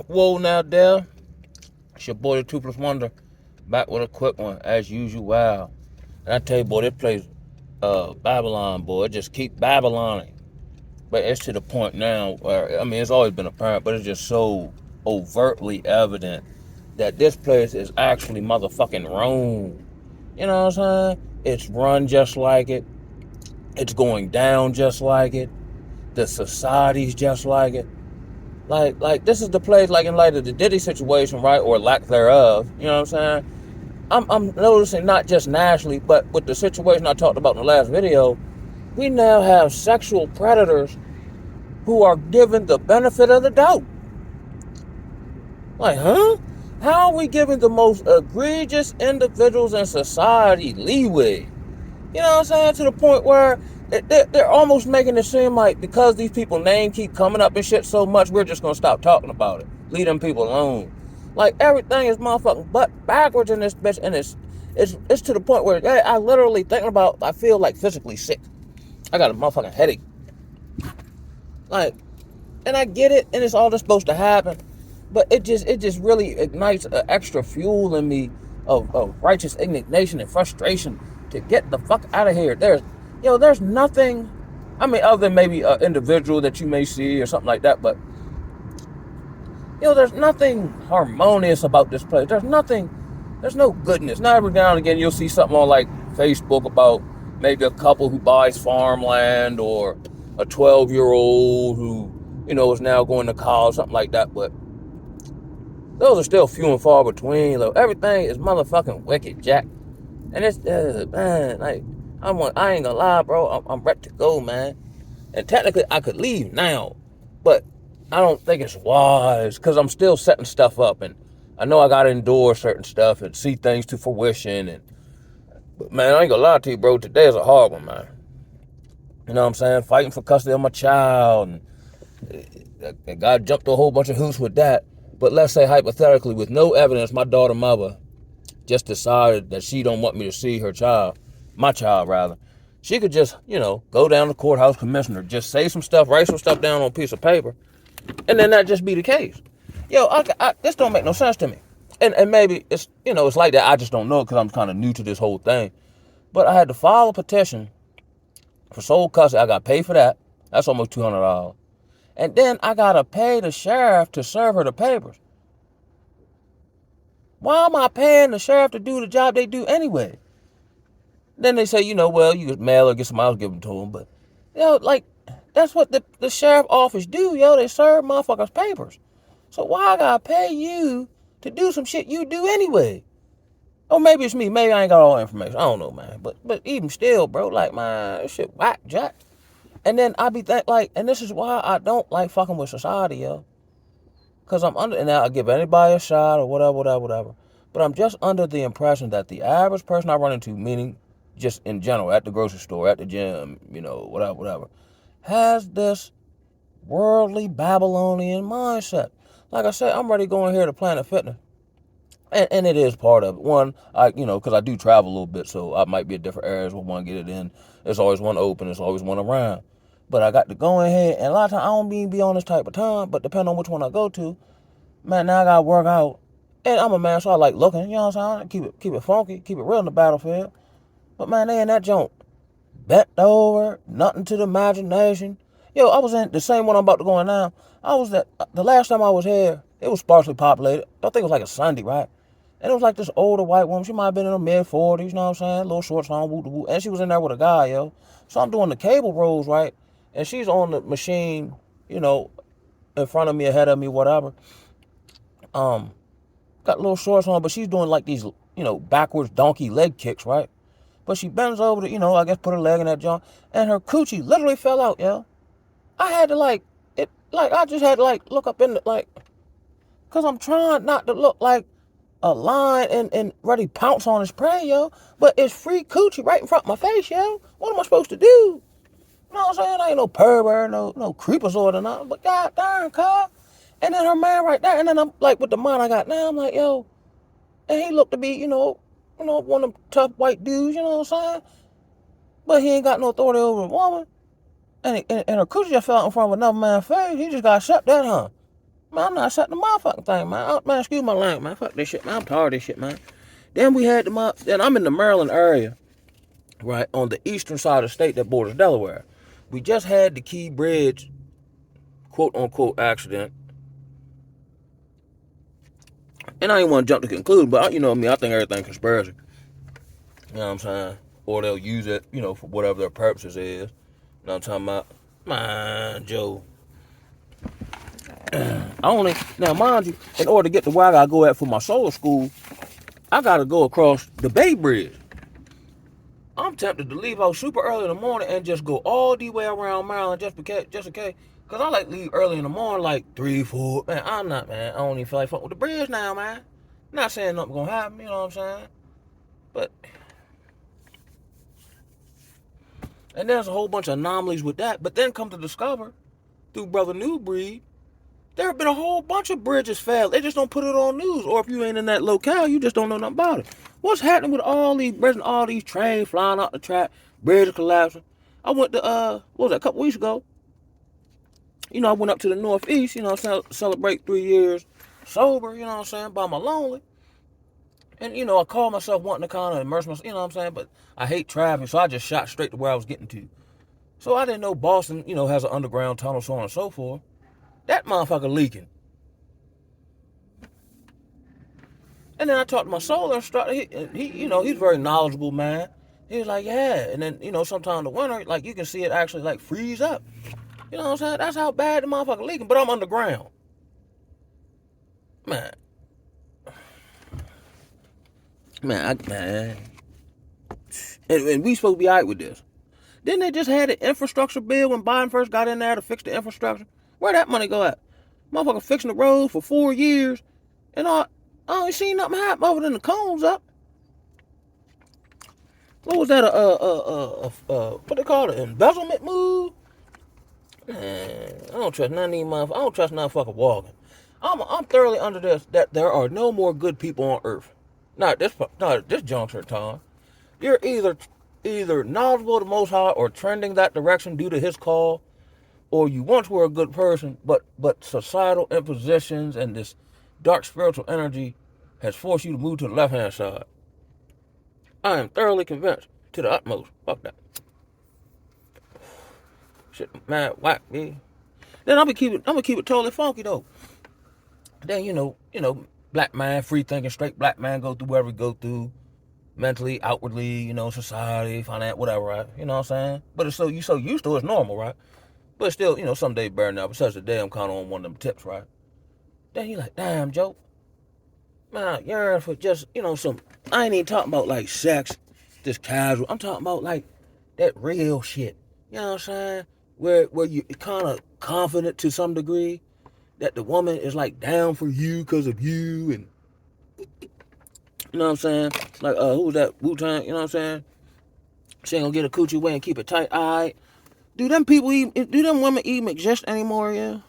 Whoa now, Dale. It's your boy, the Toothless Wonder, back with a quick one, as usual. Wow. And I tell you, boy, this place, Babylon, boy, it just keep Babyloning. But it's to the point now where, I mean, it's always been apparent, but it's just so overtly evident that this place is actually motherfucking Rome. You know what I'm saying? It's run just like it. It's going down just like it. The society's just like it. Like this is the place, like in light of the Diddy situation, right, or lack thereof. You know what I'm saying? I'm noticing not just nationally, but with the situation I talked about in the last video, we now have sexual predators who are given the benefit of the doubt. Like, huh? How are we giving the most egregious individuals in society leeway? You know what I'm saying? To the point where they're almost making it seem like because these people's name keep coming up and shit so much, we're just gonna stop talking about it. Leave them people alone. Like everything is motherfucking butt backwards in this bitch, and it's to the point where I literally thinking about. I feel like physically sick. I got a motherfucking headache. Like, and I get it, and it's all that's supposed to happen, but it just really ignites an extra fuel in me of righteous indignation and frustration to get the fuck out of here. There's nothing. I mean, other than maybe an individual that you may see or something like that, but there's nothing harmonious about this place. There's no goodness. Now every now and again you'll see something on like Facebook about maybe a couple who buys farmland or a 12-year-old who, is now going to college, something like that, but those are still few and far between. Though everything is motherfucking wicked, Jack. And it's, man, like, I ain't gonna lie, bro. I'm ready to go, man. And technically, I could leave now, but I don't think it's wise because I'm still setting stuff up, and I know I gotta endure certain stuff and see things to fruition. But man, I ain't gonna lie to you, bro. Today is a hard one, man. You know what I'm saying? Fighting for custody of my child, and God jumped through a whole bunch of hoops with that. But let's say hypothetically, with no evidence, my daughter mother just decided that she don't want me to see her child, my child rather. She could just, go down to the courthouse commissioner, just say some stuff, write some stuff down on a piece of paper, and then that just be the case. This don't make no sense to me. And maybe it's, it's like that. I just don't know because I'm kind of new to this whole thing. But I had to file a petition for sole custody. I got paid for that. That's almost $200. And then I got to pay the sheriff to serve her the papers. Why am I paying the sheriff to do the job they do anyway? Then they say, well, you could mail or get somebody else give them to them. But, like, that's what the sheriff office do, They serve motherfuckers papers. So why I gotta pay you to do some shit you do anyway? Or maybe it's me. Maybe I ain't got all the information. I don't know, man. But even still, bro, like, man, this shit whack, Jack. And then I be and this is why I don't like fucking with society, yo. Because I'm under, and I'll give anybody a shot or whatever. But I'm just under the impression that the average person I run into, meaning just in general, at the grocery store, at the gym, whatever, has this worldly Babylonian mindset. Like I said, I'm ready going here to Planet Fitness. And it is part of it. One, because I do travel a little bit, so I might be at different areas where one get it in. There's always one open, there's always one around. But I got to go ahead, and a lot of times I don't be on this type of time, but depending on which one I go to, man, now I gotta work out. And I'm a man, so I like looking, you know what I'm saying? Keep it funky, keep it real in the battlefield. But man, they in that joint, bent over, nothing to the imagination. Yo, I was in the same one I'm about to go in now. The last time I was here, it was sparsely populated. I think it was like a Sunday, right? And it was like this older white woman. She might have been in her mid-40s, you know what I'm saying? Little shorts on, woo. And she was in there with a guy, yo. So I'm doing the cable rolls, right? And she's on the machine, in front of me, ahead of me, whatever. Got little shorts on, but she's doing like these, backwards donkey leg kicks, right? But she bends over to, I guess put her leg in that joint, and her coochie literally fell out, yo. I had to I just had to look up in the, cause I'm trying not to look like a lion and ready to pounce on his prey, yo. But it's free coochie right in front of my face, yo. What am I supposed to do? You know what I'm saying? I ain't no pervert, no creeper sort or nothing, but god darn, cuz. And then her man right there, and then I'm like, with the mind I got now, I'm like, yo, and he looked to be, one of them tough white dudes, you know what I'm saying? But he ain't got no authority over a woman. And her coochie just fell out in front of another man's face. He just got accept that, huh? Man, I'm not setting the motherfucking thing, man. Man, excuse my language, man. Fuck this shit, man. I'm tired of this shit, man. Then we had then I'm in the Maryland area, right, on the eastern side of the state that borders Delaware. We just had the Key Bridge, quote unquote, accident. And I ain't want to jump to conclude, but you know me, I think everything conspiracy. You know what I'm saying? Or they'll use it, for whatever their purposes is. You know what I'm talking about? Man, Joe. Now mind you, in order to get to where I gotta go at for my solar school, I gotta go across the Bay Bridge. I'm tempted to leave out super early in the morning and just go all the way around Maryland just in case. Cause I like to leave early in the morning, like 3, 4. Man, I don't even feel like fucking with the bridge now, man. Not saying nothing gonna happen, you know what I'm saying? But, and there's a whole bunch of anomalies with that. But then come to discover, through Brother New Breed, there have been a whole bunch of bridges failed. They just don't put it on news. Or if you ain't in that locale, you just don't know nothing about it. What's happening with all these bridges, all these trains flying out the track, bridges collapsing? I went to, what was that, a couple weeks ago? I went up to the Northeast, celebrate 3 years sober, by my lonely. And, I called myself wanting to kind of immerse myself, but I hate traffic, so I just shot straight to where I was getting to. So I didn't know Boston, has an underground tunnel, so on and so forth. That motherfucker leaking. And then I talked to my solar instructor. He's a very knowledgeable man. He was like, yeah. And then, sometime in the winter, like, you can see it actually, like, freeze up. You know what I'm saying? That's how bad the motherfucker leaking. But I'm underground. Man. Man. And we supposed to be all right with this. Didn't they just had an infrastructure bill when Biden first got in there to fix the infrastructure? Where that money go at? Motherfucker fixing the road for 4 years. And I ain't seen nothing happen other than the cones up. What was that? What they call it? Embezzlement move? Man, I don't trust none of these motherfuckers. I don't trust none fucking walking. I'm thoroughly under this that there are no more good people on earth. Not at this juncture of time. You're either knowledgeable of the Most High or trending that direction due to His call, or you once were a good person, but societal impositions and this dark spiritual energy has forced you to move to the left-hand side. I am thoroughly convinced to the utmost. Fuck that. Shit, man, whack me. Then I'm gonna keep it totally funky though. Then black man, free thinking, straight black man go through whatever he go through, mentally, outwardly, society, finance, whatever, right? You know what I'm saying? But it's so used to it's normal, right? But still, some days better now. Besides the day I'm kind of on one of them tips, right? Then he like, damn, Joe. Man, I yearn for just, some, I ain't even talking about like sex, just casual. I'm talking about like that real shit. You know what I'm saying? Where you kind of confident to some degree that the woman is like down for you because of you, and you know what I'm saying? Like, who was that? Wu-Tang, you know what I'm saying? She ain't gonna get a coochie away and keep it tight. Alright. Do them women even exist anymore, yeah?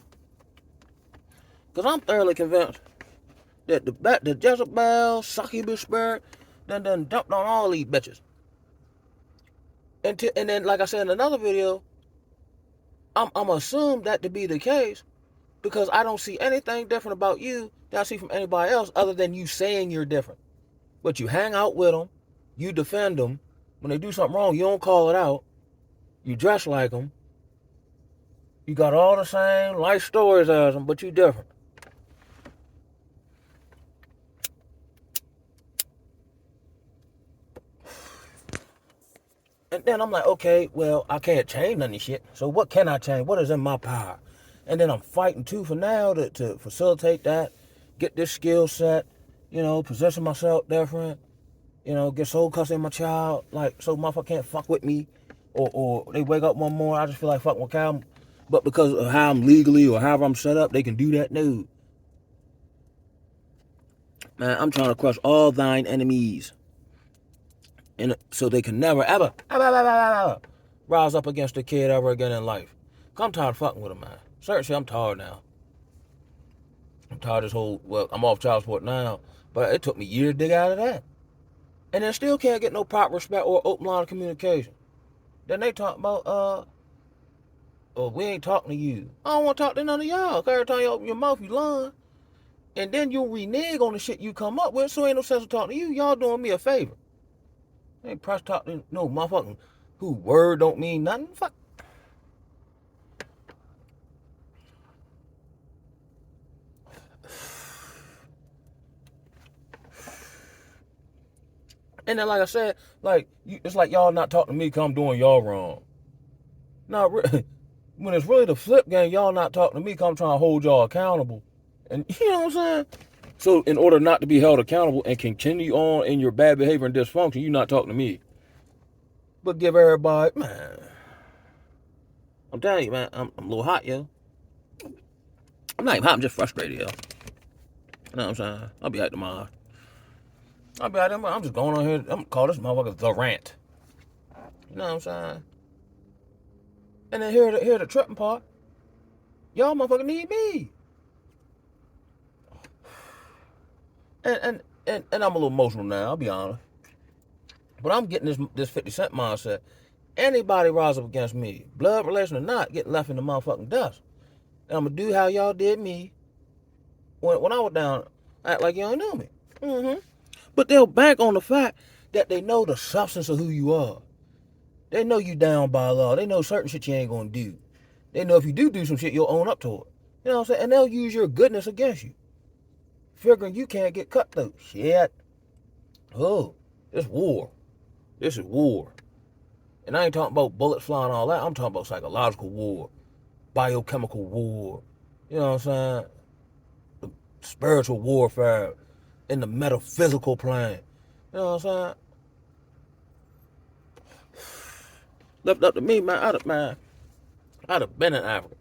Because I'm thoroughly convinced that the Jezebel, succubus spirit, done dumped on all these bitches. And then, like I said in another video, I'm assumed that to be the case because I don't see anything different about you that I see from anybody else other than you saying you're different. But you hang out with them, you defend them. When they do something wrong, you don't call it out. You dress like them. You got all the same life stories as them, but you different. And then I'm like, okay, well, I can't change none of this shit. So what can I change? What is in my power? And then I'm fighting tooth and nail to facilitate that, get this skill set, position myself different, get soul custody of my child, like, so motherfucker can't fuck with me. Or they wake up one morning, I just feel like fucking with Cal. But because of how I'm legally or however I'm set up, they can do that. No. Man, I'm trying to crush all thine enemies. And so they can never, ever rise up against a kid ever again in life. I'm tired of fucking with them, man. Seriously, I'm tired now. I'm tired of this whole, well, I'm off child support now, but it took me years to dig out of that. And then still can't get no proper respect or open line of communication. Then they talk about, or we ain't talking to you. I don't want to talk to none of y'all. Cause every time you open your mouth, you lying. And then you'll renege on the shit you come up with, so ain't no sense of talking to you. Y'all doing me a favor. Ain't press talking to no motherfucking who word don't mean nothing. Fuck. And then, like I said, like it's like y'all not talking to me because I'm doing y'all wrong. Not really. When it's really the flip game, y'all not talking to me because I'm trying to hold y'all accountable. And you know what I'm saying? So in order not to be held accountable and continue on in your bad behavior and dysfunction, you not talking to me. But give everybody, man. I'm telling you, man, I'm a little hot, yo. I'm not even hot, I'm just frustrated, yo. You know what I'm saying? I'll be out tomorrow. I'm just going on here. I'm gonna call this motherfucker the Rant. You know what I'm saying? And then here the tripping part. Y'all motherfucker need me. And I'm a little emotional now, I'll be honest. But I'm getting this 50 Cent mindset. Anybody rise up against me, blood relation or not, get left in the motherfucking dust. And I'm gonna do how y'all did me when I was down, act like y'all knew me. Mm-hmm. But they'll bank on the fact that they know the substance of who you are. They know you down by law. They know certain shit you ain't gonna do. They know if you do some shit, you'll own up to it. You know what I'm saying? And they'll use your goodness against you, figuring you can't get cut through. Shit. Oh, it's war. This is war. And I ain't talking about bullets flying and all that. I'm talking about psychological war, biochemical war. You know what I'm saying? The spiritual warfare in the metaphysical plane. You know what I'm saying? Left up to me, man, I'd have been in Africa.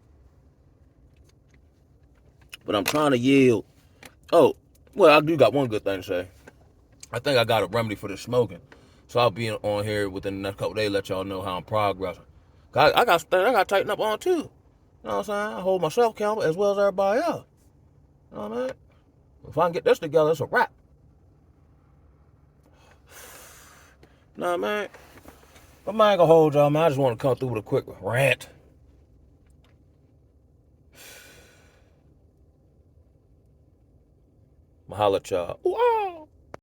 But I'm trying to yield. Oh, well, I do got one good thing to say. I think I got a remedy for the smoking. So I'll be on here within the next couple days, let y'all know how I'm progressing. I got things I got to tighten up on too. You know what I'm saying? I hold myself accountable as well as everybody else. You know what I mean? If I can get this together, it's a wrap. You know what I mean? But I ain't gonna hold y'all, man. I just want to come through with a quick rant. I'ma holla at y'all. Wow.